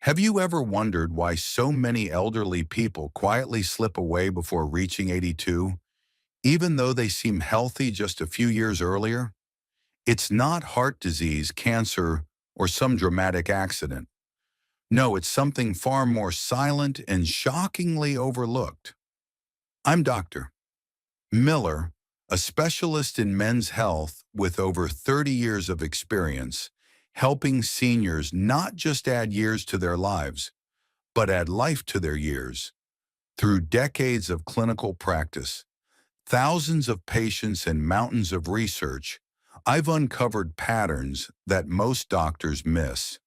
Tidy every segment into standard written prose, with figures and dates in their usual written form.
Have you ever wondered why so many elderly people quietly slip away before reaching 82, even though they seem healthy just a few years earlier? It's not heart disease, cancer, or some dramatic accident. No, it's something far more silent and shockingly overlooked. I'm Dr. Miller, a specialist in men's health with over 30 years of experience, helping seniors not just add years to their lives, but add life to their years. Through decades of clinical practice, thousands of patients, and mountains of research, I've uncovered patterns that most doctors miss.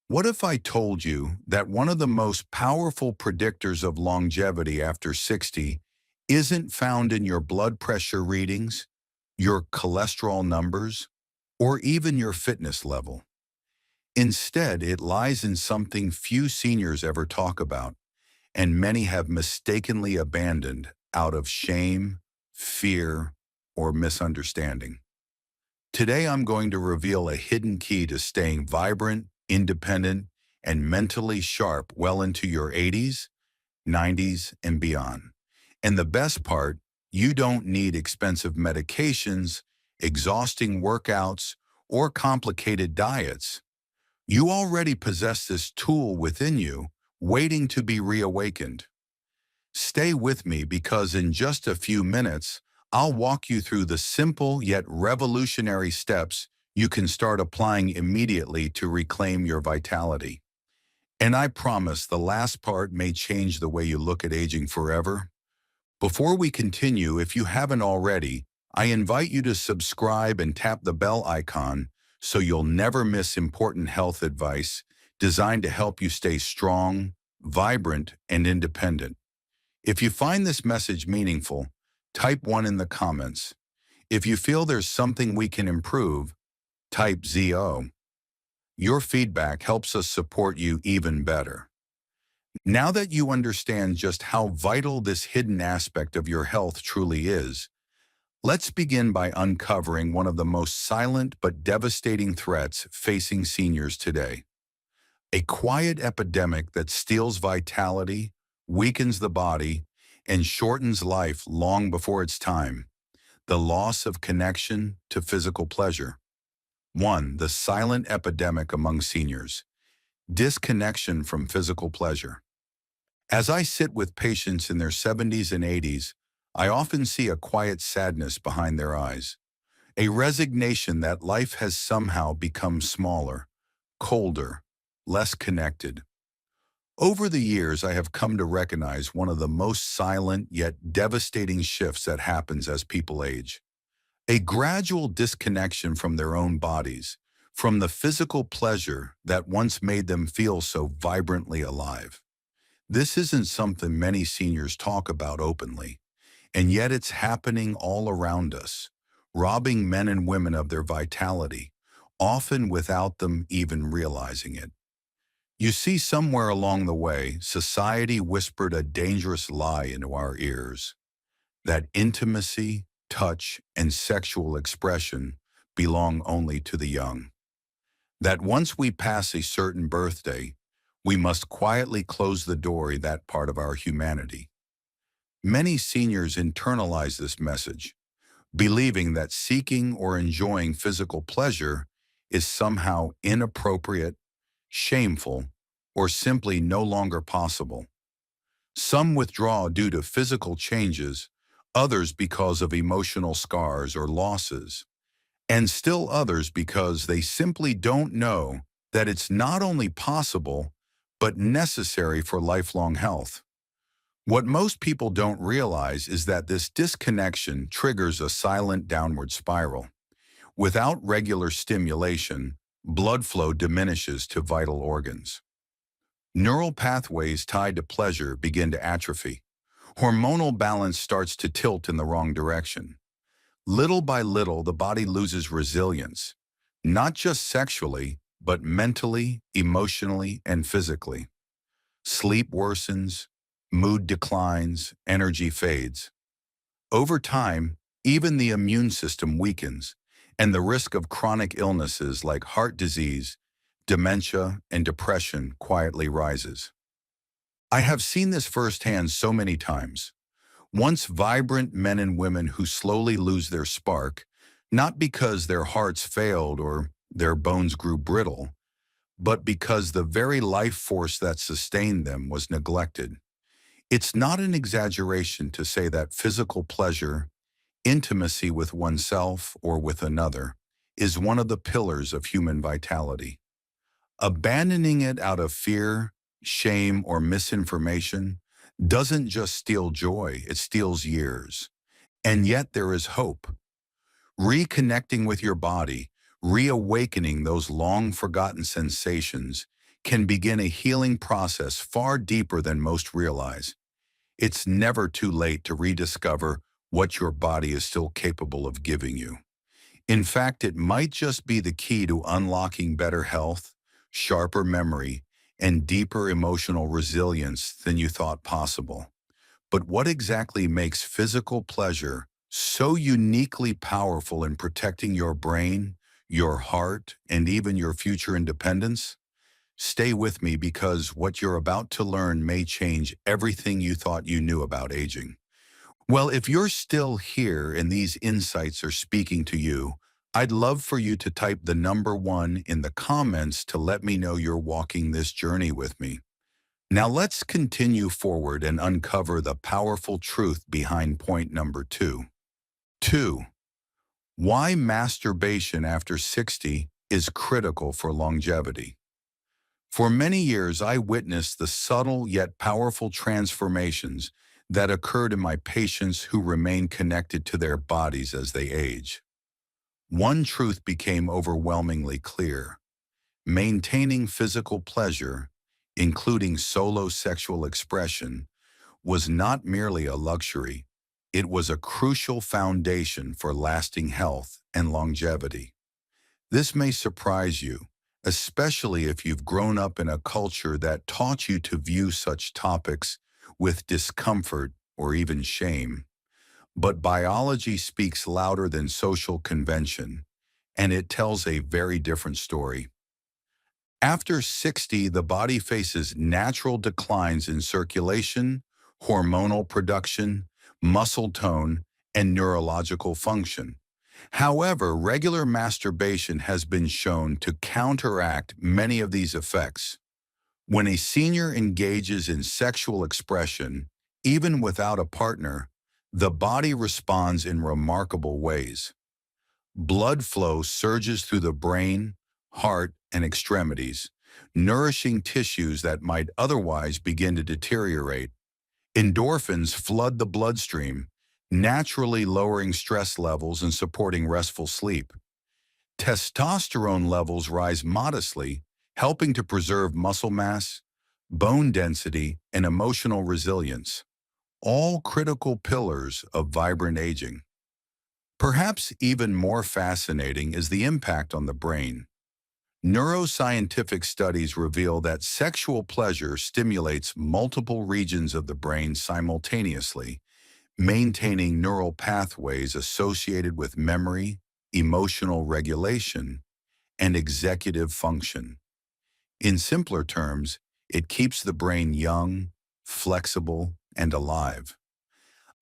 What if I told you that one of the most powerful predictors of longevity after 60 isn't found in your blood pressure readings, your cholesterol numbers, or even your fitness level? Instead, it lies in something few seniors ever talk about, and many have mistakenly abandoned out of shame, fear, or misunderstanding. Today, I'm going to reveal a hidden key to staying vibrant, independent, and mentally sharp well into your 80s, 90s, and beyond. And the best part, you don't need expensive medications, exhausting workouts, or complicated diets. You already possess this tool within you, waiting to be reawakened. Stay with me because in just a few minutes, I'll walk you through the simple yet revolutionary steps you can start applying immediately to reclaim your vitality. And I promise the last part may change the way you look at aging forever. Before we continue, if you haven't already, I invite you to subscribe and tap the bell icon so you'll never miss important health advice designed to help you stay strong, vibrant, and independent. If you find this message meaningful, type 1 in the comments. If you feel there's something we can improve, type ZO. Your feedback helps us support you even better. Now that you understand just how vital this hidden aspect of your health truly is, let's begin by uncovering one of the most silent but devastating threats facing seniors today. A quiet epidemic that steals vitality, weakens the body, and shortens life long before its time. The loss of connection to physical pleasure. 1. The silent epidemic among seniors. Disconnection from physical pleasure. As I sit with patients in their 70s and 80s, I often see a quiet sadness behind their eyes, a resignation that life has somehow become smaller, colder, less connected. Over the years, I have come to recognize one of the most silent yet devastating shifts that happens as people age. A gradual disconnection from their own bodies, from the physical pleasure that once made them feel so vibrantly alive. This isn't something many seniors talk about openly, and yet it's happening all around us, robbing men and women of their vitality, often without them even realizing it. You see, somewhere along the way, society whispered a dangerous lie into our ears, that intimacy, touch, and sexual expression belong only to the young. That once we pass a certain birthday, we must quietly close the door to that part of our humanity. Many seniors internalize this message, believing that seeking or enjoying physical pleasure is somehow inappropriate, shameful, or simply no longer possible. Some withdraw due to physical changes, others because of emotional scars or losses, and still others because they simply don't know that it's not only possible, but necessary for lifelong health. What most people don't realize is that this disconnection triggers a silent downward spiral. Without regular stimulation, blood flow diminishes to vital organs. Neural pathways tied to pleasure begin to atrophy. Hormonal balance starts to tilt in the wrong direction. Little by little, the body loses resilience, not just sexually, but mentally, emotionally, and physically. Sleep worsens, mood declines, energy fades. Over time, even the immune system weakens, and the risk of chronic illnesses like heart disease, dementia, and depression quietly rises. I have seen this firsthand so many times. Once vibrant men and women who slowly lose their spark, not because their hearts failed or their bones grew brittle, but because the very life force that sustained them was neglected. It's not an exaggeration to say that physical pleasure, intimacy with oneself or with another, is one of the pillars of human vitality. Abandoning it out of fear, shame, or misinformation doesn't just steal joy, it steals years. And yet there is hope. Reconnecting with your body, reawakening those long-forgotten sensations, can begin a healing process far deeper than most realize. It's never too late to rediscover what your body is still capable of giving you. In fact, it might just be the key to unlocking better health, sharper memory, and deeper emotional resilience than you thought possible. But what exactly makes physical pleasure so uniquely powerful in protecting your brain, your heart, and even your future independence? Stay with me because what you're about to learn may change everything you thought you knew about aging. Well, if you're still here and these insights are speaking to you, I'd love for you to type the number 1 in the comments to let me know you're walking this journey with me. Now let's continue forward and uncover the powerful truth behind point number 2. 2. Why masturbation after 60 is critical for longevity. For many years, I witnessed the subtle yet powerful transformations that occurred in my patients who remain connected to their bodies as they age. One truth became overwhelmingly clear. Maintaining physical pleasure, including solo sexual expression, was not merely a luxury. It was a crucial foundation for lasting health and longevity. This may surprise you, especially if you've grown up in a culture that taught you to view such topics with discomfort or even shame. But biology speaks louder than social convention, and it tells a very different story. After 60, the body faces natural declines in circulation, hormonal production, muscle tone, and neurological function. However, regular masturbation has been shown to counteract many of these effects. When a senior engages in sexual expression, even without a partner, the body responds in remarkable ways. Blood flow surges through the brain, heart, and extremities, nourishing tissues that might otherwise begin to deteriorate. Endorphins flood the bloodstream, naturally lowering stress levels and supporting restful sleep. Testosterone levels rise modestly, helping to preserve muscle mass, bone density, and emotional resilience, all critical pillars of vibrant aging. Perhaps even more fascinating is the impact on the brain. Neuroscientific studies reveal that sexual pleasure stimulates multiple regions of the brain simultaneously, maintaining neural pathways associated with memory, emotional regulation, and executive function. In simpler terms, it keeps the brain young, flexible, and alive.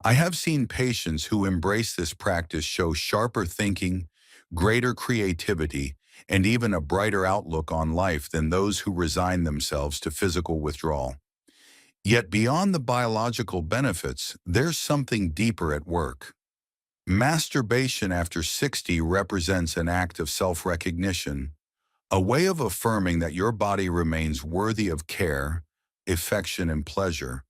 I have seen patients who embrace this practice show sharper thinking, greater creativity, and even a brighter outlook on life than those who resign themselves to physical withdrawal. Yet beyond the biological benefits, there's something deeper at work. Masturbation after 60 represents an act of self-recognition, a way of affirming that your body remains worthy of care, affection, and pleasure.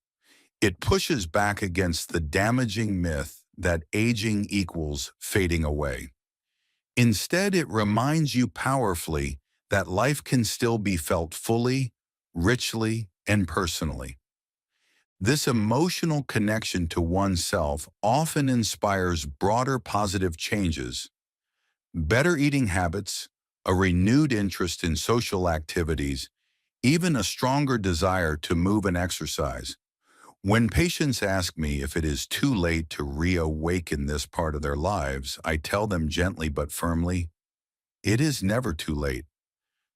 It pushes back against the damaging myth that aging equals fading away. Instead, it reminds you powerfully that life can still be felt fully, richly, and personally. This emotional connection to oneself often inspires broader positive changes, better eating habits, a renewed interest in social activities, even a stronger desire to move and exercise. When patients ask me if it is too late to reawaken this part of their lives, I tell them gently but firmly, it is never too late.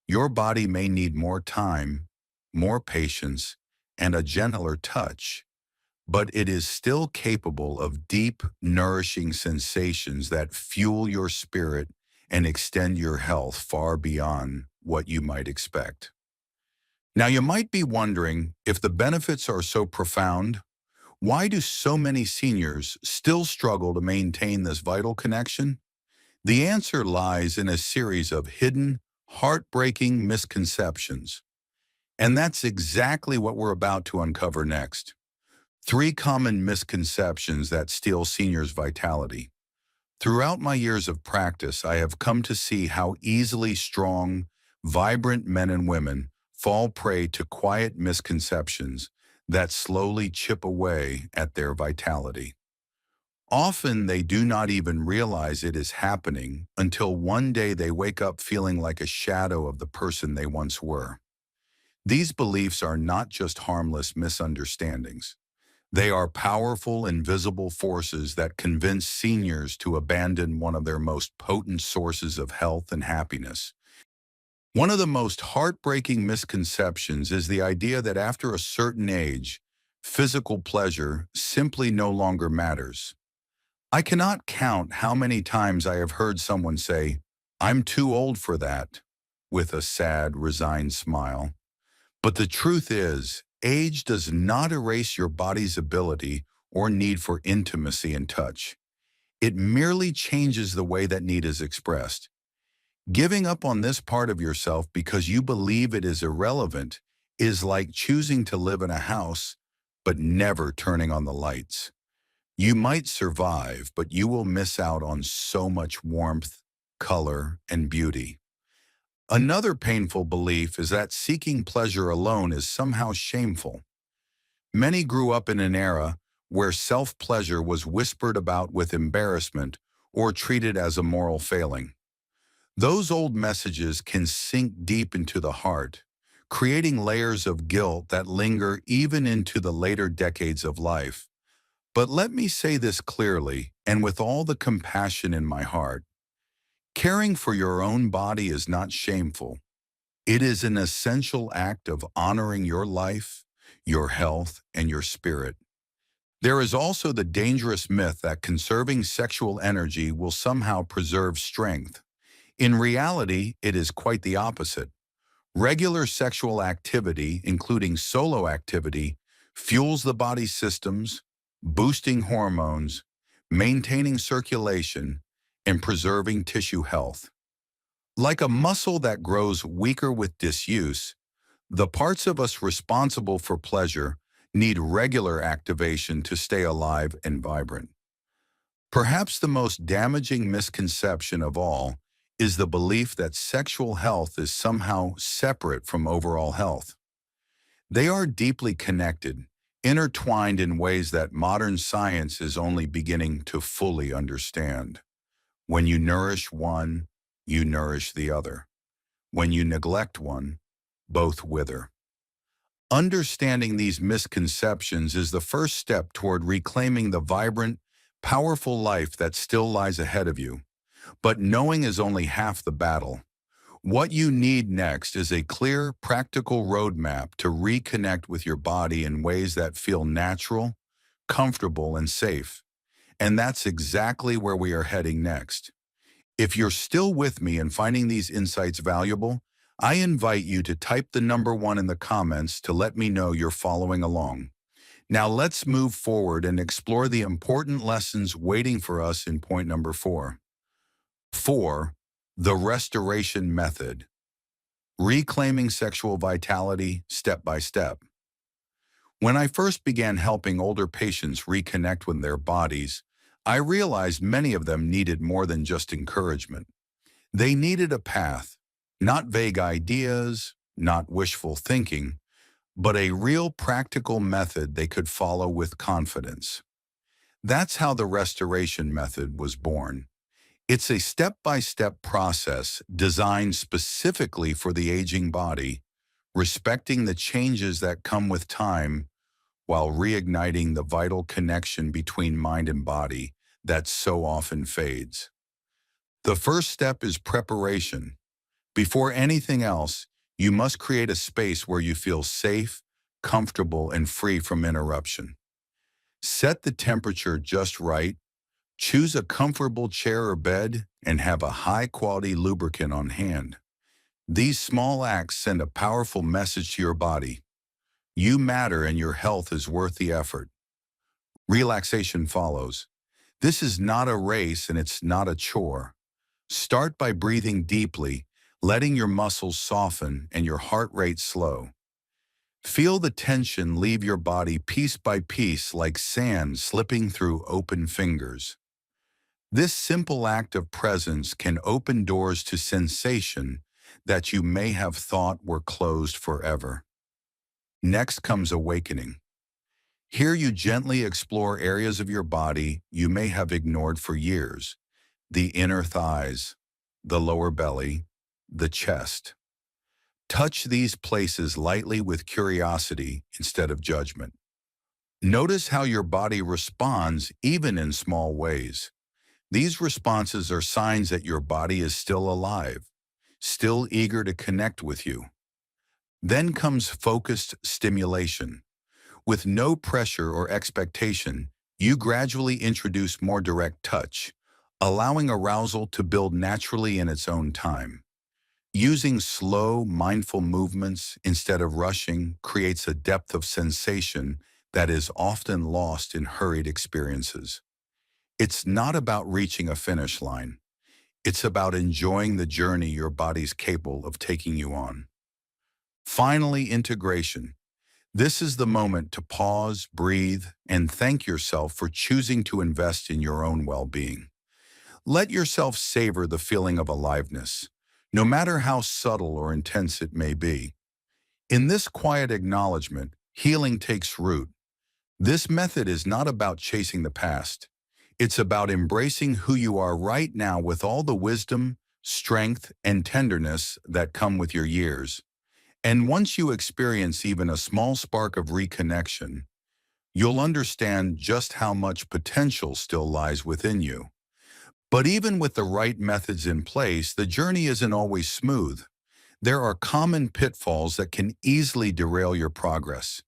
Your body may need more time, more patience, and a gentler touch, but it is still capable of deep, nourishing sensations that fuel your spirit and extend your health far beyond what you might expect. Now, you might be wondering, if the benefits are so profound, why do so many seniors still struggle to maintain this vital connection? The answer lies in a series of hidden, heartbreaking misconceptions. And that's exactly what we're about to uncover next. Three common misconceptions that steal seniors' vitality. Throughout my years of practice, I have come to see how easily strong, vibrant men and women fall prey to quiet misconceptions that slowly chip away at their vitality. Often they do not even realize it is happening until one day they wake up feeling like a shadow of the person they once were. These beliefs are not just harmless misunderstandings. They are powerful, invisible forces that convince seniors to abandon one of their most potent sources of health and happiness. One of the most heartbreaking misconceptions is the idea that after a certain age, physical pleasure simply no longer matters. I cannot count how many times I have heard someone say, "I'm too old for that," with a sad, resigned smile. But the truth is, age does not erase your body's ability or need for intimacy and touch. It merely changes the way that need is expressed. Giving up on this part of yourself because you believe it is irrelevant is like choosing to live in a house but never turning on the lights. You might survive, but you will miss out on so much warmth, color, and beauty. Another painful belief is that seeking pleasure alone is somehow shameful. Many grew up in an era where self-pleasure was whispered about with embarrassment or treated as a moral failing. Those old messages can sink deep into the heart, creating layers of guilt that linger even into the later decades of life. But let me say this clearly and with all the compassion in my heart. Caring for your own body is not shameful. It is an essential act of honoring your life, your health, and your spirit. There is also the dangerous myth that conserving sexual energy will somehow preserve strength. In reality, it is quite the opposite. Regular sexual activity, including solo activity, fuels the body's systems, boosting hormones, maintaining circulation, and preserving tissue health. Like a muscle that grows weaker with disuse, the parts of us responsible for pleasure need regular activation to stay alive and vibrant. Perhaps the most damaging misconception of all is the belief that sexual health is somehow separate from overall health. They are deeply connected, intertwined in ways that modern science is only beginning to fully understand. When you nourish one, you nourish the other. When you neglect one, both wither. Understanding these misconceptions is the first step toward reclaiming the vibrant, powerful life that still lies ahead of you. But knowing is only half the battle. What you need next is a clear, practical roadmap to reconnect with your body in ways that feel natural, comfortable, and safe. And that's exactly where we are heading next. If you're still with me and finding these insights valuable, I invite you to type the number 1 in the comments to let me know you're following along. Now let's move forward and explore the important lessons waiting for us in point number 4. 4. The restoration method. Reclaiming sexual vitality step by step. When I first began helping older patients reconnect with their bodies, I realized many of them needed more than just encouragement. They needed a path, not vague ideas, not wishful thinking, but a real practical method they could follow with confidence. That's how the restoration method was born. It's a step-by-step process designed specifically for the aging body, respecting the changes that come with time while reigniting the vital connection between mind and body that so often fades. The first step is preparation. Before anything else, you must create a space where you feel safe, comfortable, and free from interruption. Set the temperature just right, choose a comfortable chair or bed, and have a high-quality lubricant on hand. These small acts send a powerful message to your body. You matter and your health is worth the effort. Relaxation follows. This is not a race and it's not a chore. Start by breathing deeply, letting your muscles soften and your heart rate slow. Feel the tension leave your body piece by piece like sand slipping through open fingers. This simple act of presence can open doors to sensation that you may have thought were closed forever. Next comes awakening. Here you gently explore areas of your body you may have ignored for years: the inner thighs, the lower belly, the chest. Touch these places lightly with curiosity instead of judgment. Notice how your body responds even in small ways. These responses are signs that your body is still alive, still eager to connect with you. Then comes focused stimulation. With no pressure or expectation, you gradually introduce more direct touch, allowing arousal to build naturally in its own time. Using slow, mindful movements instead of rushing creates a depth of sensation that is often lost in hurried experiences. It's not about reaching a finish line. It's about enjoying the journey your body's capable of taking you on. Finally, integration. This is the moment to pause, breathe, and thank yourself for choosing to invest in your own well-being. Let yourself savor the feeling of aliveness, no matter how subtle or intense it may be. In this quiet acknowledgement, healing takes root. This method is not about chasing the past. It's about embracing who you are right now with all the wisdom, strength, and tenderness that come with your years. And once you experience even a small spark of reconnection, you'll understand just how much potential still lies within you. But even with the right methods in place, the journey isn't always smooth. There are common pitfalls that can easily derail your progress.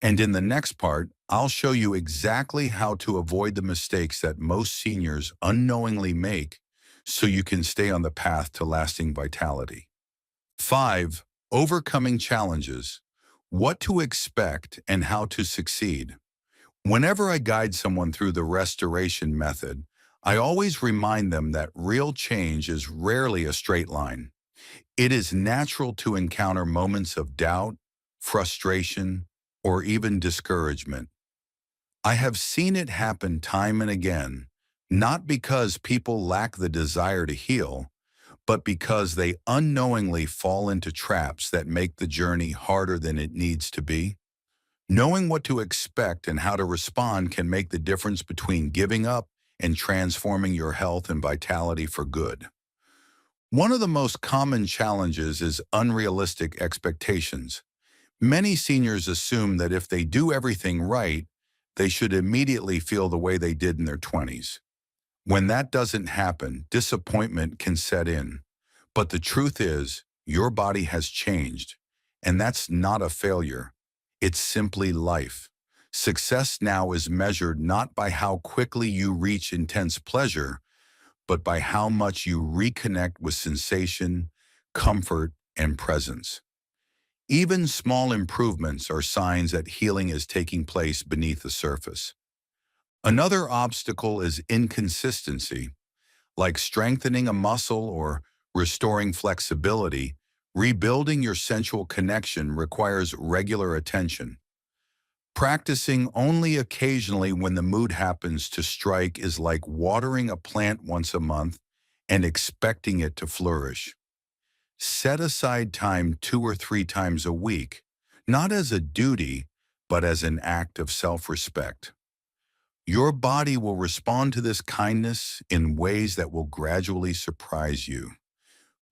And in the next part, I'll show you exactly how to avoid the mistakes that most seniors unknowingly make so you can stay on the path to lasting vitality. 5. Overcoming challenges. What to expect and how to succeed. Whenever I guide someone through the restoration method, I always remind them that real change is rarely a straight line. It is natural to encounter moments of doubt, frustration, or even discouragement. I have seen it happen time and again, not because people lack the desire to heal, but because they unknowingly fall into traps that make the journey harder than it needs to be. Knowing what to expect and how to respond can make the difference between giving up and transforming your health and vitality for good. One of the most common challenges is unrealistic expectations. Many seniors assume that if they do everything right, they should immediately feel the way they did in their 20s. When that doesn't happen, disappointment can set in. But the truth is, your body has changed, and that's not a failure. It's simply life. Success now is measured not by how quickly you reach intense pleasure, but by how much you reconnect with sensation, comfort, and presence. Even small improvements are signs that healing is taking place beneath the surface. Another obstacle is inconsistency. Like strengthening a muscle or restoring flexibility, rebuilding your sensual connection requires regular attention. Practicing only occasionally when the mood happens to strike is like watering a plant once a month and expecting it to flourish. Set aside time 2 or 3 times a week, not as a duty, but as an act of self-respect. Your body will respond to this kindness in ways that will gradually surprise you.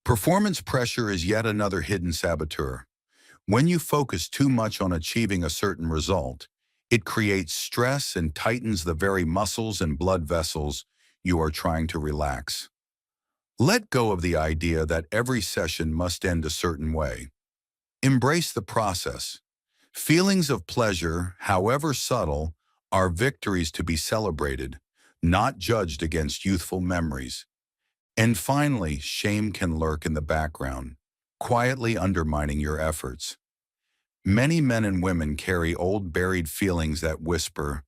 Performance pressure is yet another hidden saboteur. When you focus too much on achieving a certain result, it creates stress and tightens the very muscles and blood vessels you are trying to relax. Let go of the idea that every session must end a certain way. Embrace the process. Feelings of pleasure, however subtle, are victories to be celebrated, not judged against youthful memories. And finally, shame can lurk in the background, quietly undermining your efforts. Many men and women carry old buried feelings that whisper,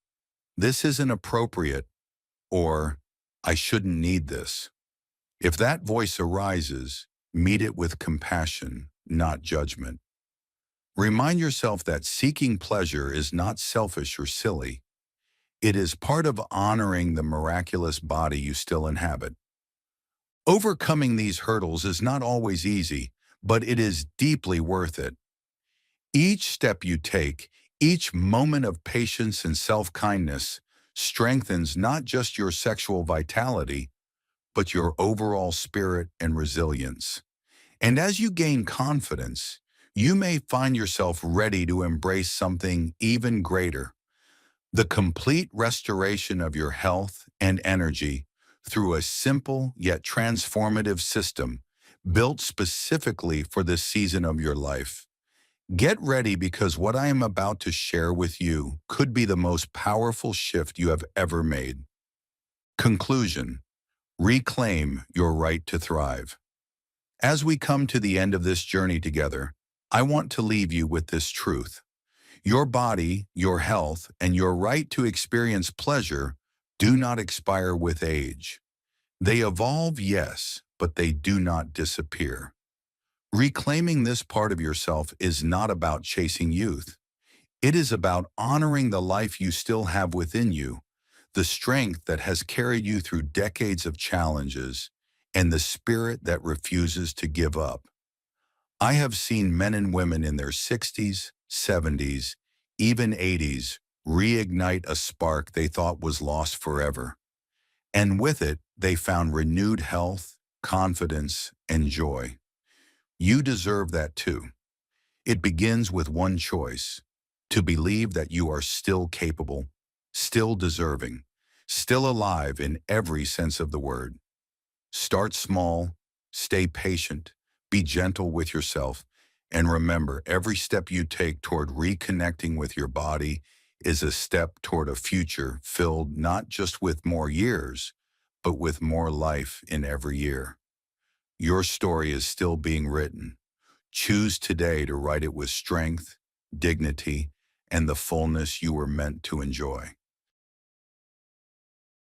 "This isn't appropriate," or "I shouldn't need this." If that voice arises, meet it with compassion, not judgment. Remind yourself that seeking pleasure is not selfish or silly. It is part of honoring the miraculous body you still inhabit. Overcoming these hurdles is not always easy, but it is deeply worth it. Each step you take, each moment of patience and self-kindness strengthens not just your sexual vitality, but your overall spirit and resilience. And as you gain confidence, you may find yourself ready to embrace something even greater, the complete restoration of your health and energy through a simple yet transformative system built specifically for this season of your life. Get ready because what I am about to share with you could be the most powerful shift you have ever made. Conclusion: reclaim your right to thrive. As we come to the end of this journey together, I want to leave you with this truth. Your body, your health, and your right to experience pleasure do not expire with age. They evolve, yes, but they do not disappear. Reclaiming this part of yourself is not about chasing youth. It is about honoring the life you still have within you, the strength that has carried you through decades of challenges, and the spirit that refuses to give up. I have seen men and women in their 60s, 70s, even 80s reignite a spark they thought was lost forever. And with it, they found renewed health, confidence, and joy. You deserve that too. It begins with one choice: to believe that you are still capable, still deserving, still alive in every sense of the word. Start small, stay patient, be gentle with yourself, and remember, every step you take toward reconnecting with your body is a step toward a future filled not just with more years, but with more life in every year. Your story is still being written. Choose today to write it with strength, dignity, and the fullness you were meant to enjoy.